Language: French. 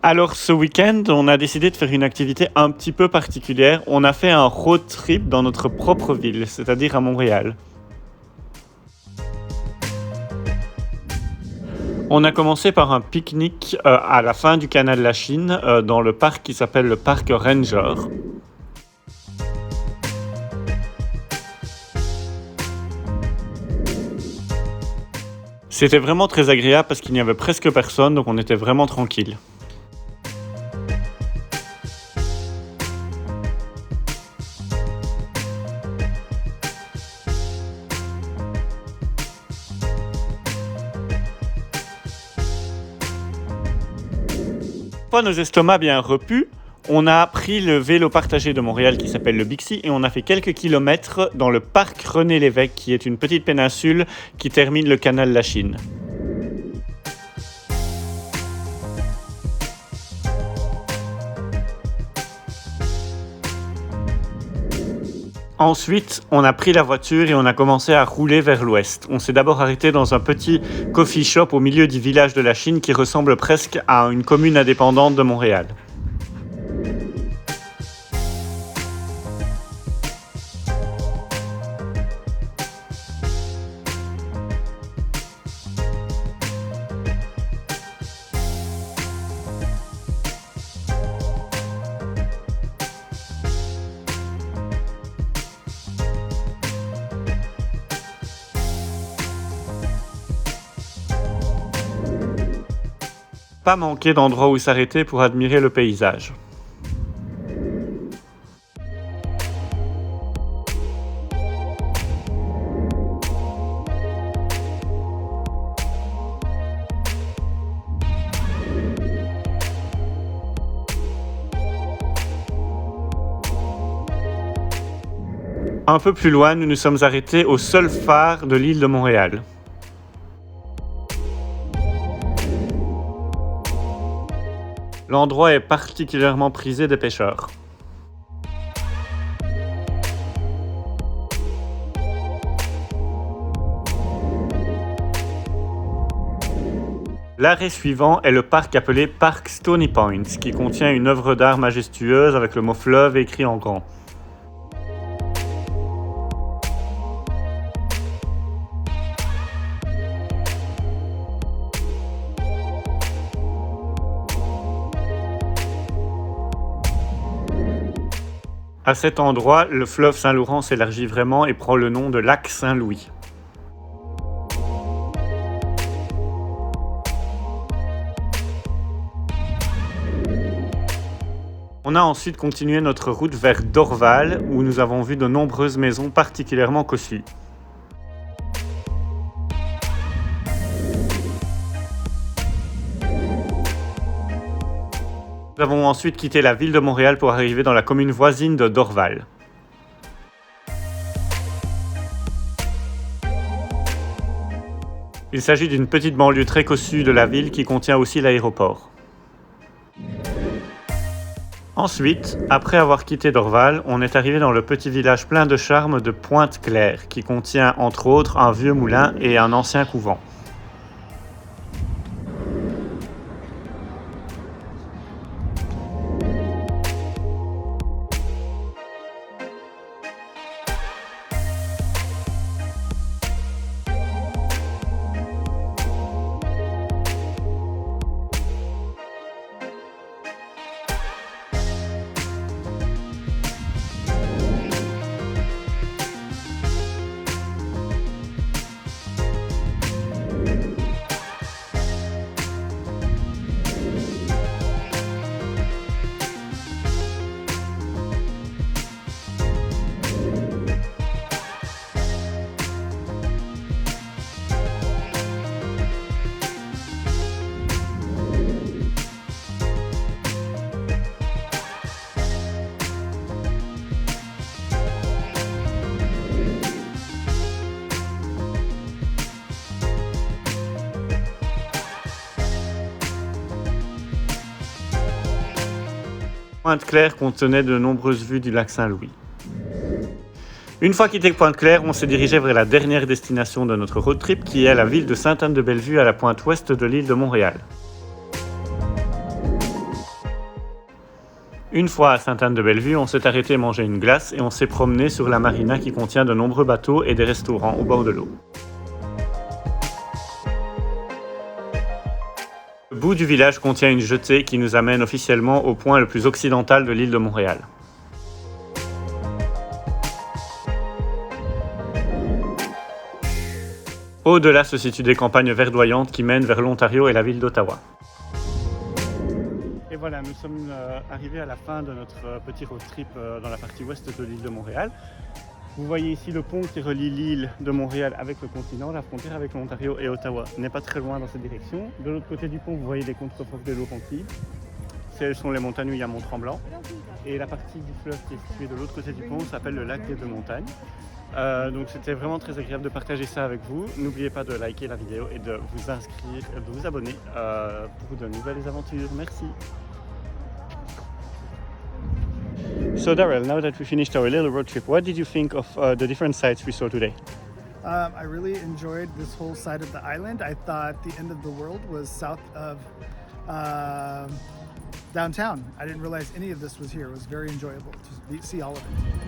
Alors ce week-end, on a décidé de faire une activité un petit peu particulière. On a fait un road trip dans notre propre ville, c'est-à-dire à Montréal. On a commencé par un pique-nique à la fin du canal Lachine, dans le parc qui s'appelle le parc Ranger. C'était vraiment très agréable parce qu'il n'y avait presque personne, donc on était vraiment tranquille. Une fois nos estomacs bien repus, on a pris le vélo partagé de Montréal qui s'appelle le Bixi et on a fait quelques kilomètres dans le parc René Lévesque qui est une petite péninsule qui termine le canal Lachine. Ensuite, on a pris la voiture et on a commencé à rouler vers l'ouest. On s'est d'abord arrêté dans un petit coffee shop au milieu du village de la Chine qui ressemble presque à une commune indépendante de Montréal. Pas manqué d'endroits où s'arrêter pour admirer le paysage. Un peu plus loin, nous nous sommes arrêtés au seul phare de l'île de Montréal. L'endroit est particulièrement prisé des pêcheurs. L'arrêt suivant est le parc appelé Parc Stony Point, qui contient une œuvre d'art majestueuse avec le mot fleuve écrit en grand. À cet endroit, le fleuve Saint-Laurent s'élargit vraiment et prend le nom de lac Saint-Louis. On a ensuite continué notre route vers Dorval, où nous avons vu de nombreuses maisons particulièrement cossues. Nous avons ensuite quitté la ville de Montréal pour arriver dans la commune voisine de Dorval. Il s'agit d'une petite banlieue très cossue de la ville qui contient aussi l'aéroport. Ensuite, après avoir quitté Dorval, on est arrivé dans le petit village plein de charme de Pointe-Claire, qui contient entre autres un vieux moulin et un ancien couvent. Pointe-Claire contenait de nombreuses vues du lac Saint-Louis. Une fois quitté Pointe-Claire, on s'est dirigé vers la dernière destination de notre road trip, qui est la ville de Sainte-Anne-de-Bellevue à la pointe ouest de l'île de Montréal. Une fois à Sainte-Anne-de-Bellevue, on s'est arrêté manger une glace et on s'est promené sur la marina qui contient de nombreux bateaux et des restaurants au bord de l'eau. Le bout du village contient une jetée qui nous amène officiellement au point le plus occidental de l'île de Montréal. Au-delà se situent des campagnes verdoyantes qui mènent vers l'Ontario et la ville d'Ottawa. Et voilà, nous sommes arrivés à la fin de notre petit road trip dans la partie ouest de l'île de Montréal. Vous voyez ici le pont qui relie l'île de Montréal avec le continent. La frontière avec l'Ontario et Ottawa n'est pas très loin dans cette direction. De l'autre côté du pont, vous voyez des contreforts de Laurentides. Ce sont les montagnes où il y a Mont-Tremblant. Et la partie du fleuve qui est située de l'autre côté du pont s'appelle le lac des Deux Montagnes. Donc c'était vraiment très agréable de partager ça avec vous. N'oubliez pas de liker la vidéo et de vous inscrire, de vous abonner pour de nouvelles aventures. Merci. So Daryl, now that we finished our little road trip, what did you think of the different sites we saw today? I really enjoyed this whole side of the island. I thought the end of the world was south of downtown. I didn't realize any of this was here. It was very enjoyable to see all of it.